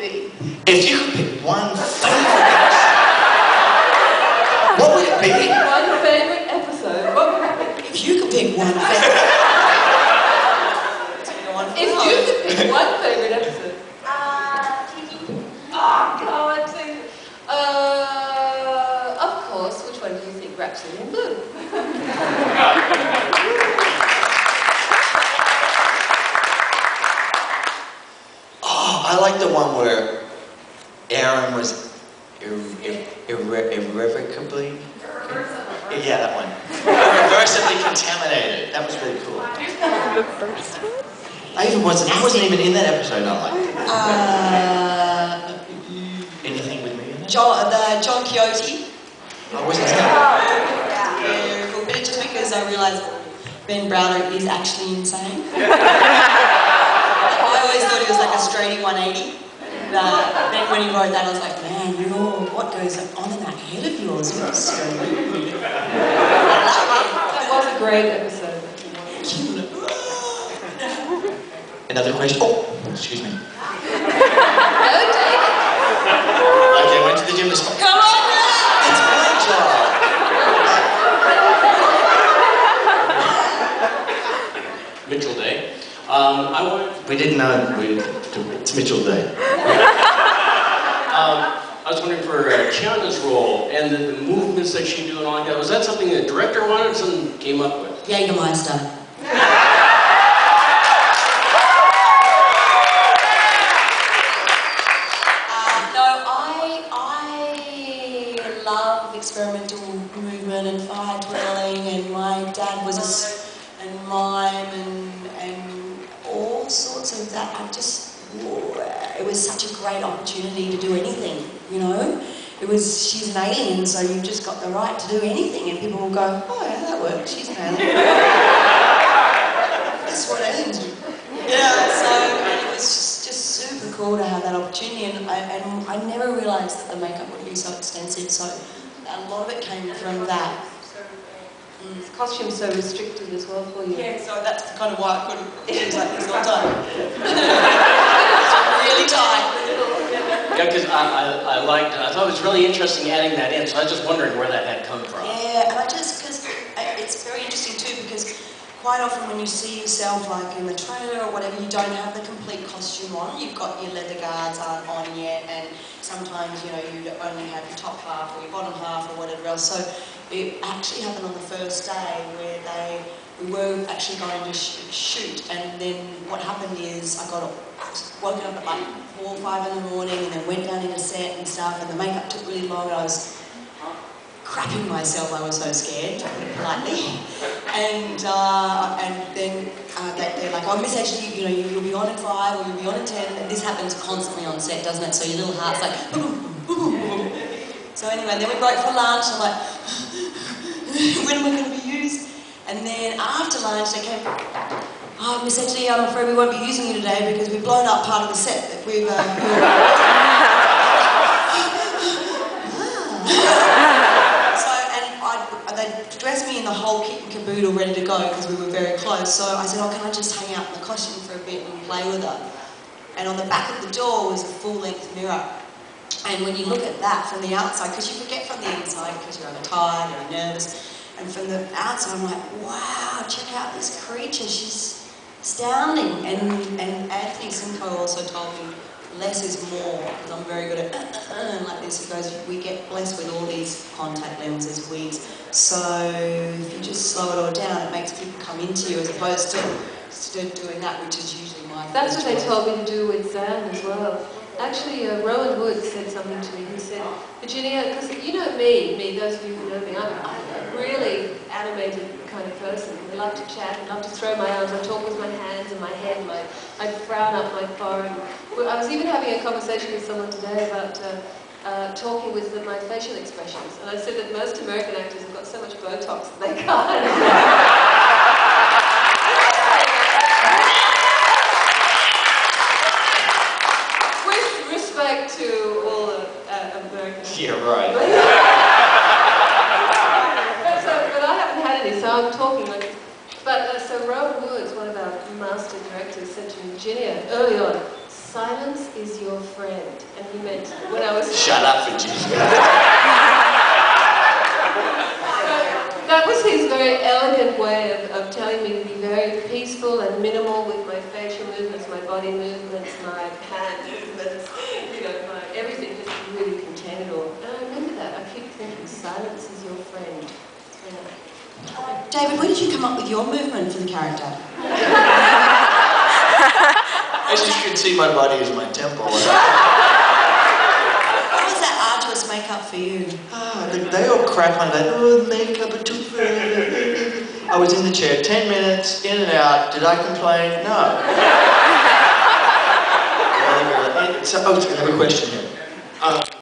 be? If you could pick one favourite episode, what would it be? One favourite episode, what would it be? If you could pick one favourite... If you could pick one favourite episode. Gigi. Oh, I'd say... of course, which one do you think? Rhapsody in Blue. I like the one where Aaron was irrevocably... Yeah, that one. Irreversibly contaminated. That was really cool. The first one? I wasn't even in that episode, I liked it. Anything with me in it? John Quixote. I wasn't in Yeah, cool. But just because I realised Ben Browder is actually insane. I always thought he was like a straighty 180. Then when he wrote that, I was like, man, what goes on in that head of yours? You're so weird. That was a great episode. Another question? Oh, excuse me. No, David. Okay, went to the gym this morning. Come on, man! It's my job. Mitchell Day. We didn't know it's Mitchell Day. I was wondering for Chiana's role and the movements that she do and all like that. Was that something the director wanted or something came up with? Jägermeister. I love experimental movement and fire twirling, and my dad was and mime and all sorts of that. It was such a great opportunity to do anything, you know. She's an alien, so you've just got the right to do anything, and people will go, oh yeah, that works, she's an alien. That's what aliens do. Yeah, so and it was just super cool to have that opportunity, and I never realised that the makeup would be so extensive, so a lot of it came from that. The costume's so restricted as well for you. Yeah, so that's the kind of why I couldn't things like this all the time. It's really tight. Yeah, because I thought it was really interesting adding that in, so I was just wondering where that had come from. Yeah, and because it's very interesting too, because quite often when you see yourself like in the trailer or whatever, you don't have the complete costume on. You've got your leather guards aren't on yet, and sometimes, you know, you only have your top half or your bottom half or whatever else. So it actually happened on the first day where we were actually going to shoot, and then what happened is I got woken up at like 4 or 5 in the morning, and then went down into set and stuff, and the makeup took really long, and I was crapping myself. I was so scared, to put it politely. And then they're like, oh, Miss Edgley, you know, you'll be on at 5 or you'll be on at 10. And this happens constantly on set, doesn't it? So your little heart's like, boom, boom, boom. So anyway, then we broke for lunch. I'm like, when am I going to be used? And then after lunch, they came, oh, Miss Edgley, I'm afraid we won't be using you today because we've blown up part of the set that we've... They dressed me in the whole kit and caboodle ready to go because we were very close. So I said, oh, can I just hang out in the costume for a bit and play with her? And on the back of the door was a full-length mirror. And when you look at that from the outside, because you forget from the inside because you're overtired, you're nervous, and from the outside I'm like, wow, check out this creature, she's astounding. And Anthony Simcoe also told me, less is more, because I'm very good at like this. He goes, we get blessed with all these contact lenses, wigs, so if you just slow it all down, it makes people come into you as opposed to doing that, which is usually my... That's what they told me to do with Zan as well. Actually, Rowan Wood said something to me. He said, Virginia, because you know me, those of you who know me, I'm a really animated kind of person. I love to chat, I love to throw my arms, I talk with my hands and my head, I frown up my forehead. I was even having a conversation with someone today about talking with my facial expressions, and I said that most American actors have got so much Botox that they can't. To all Americans. Yeah, right. But I haven't had any, so I'm talking like this. But so Rowan Woods, one of our master directors, said to me, Virginia, early on, silence is your friend. And he meant, when I was... Shut up, Virginia. That was his very elegant way of telling me to be very peaceful and minimal with my facial movements, my body movements, my hand movements, everything, just to really contain it all. And I remember that. I keep thinking, silence is your friend. David, where did you come up with your movement for the character? As you can see, my body is my temple. How was that arduous makeup for you? They all crack on that, oh, makeup are too fair. I was in the chair 10 minutes, in and out. Did I complain? No. I have a question here.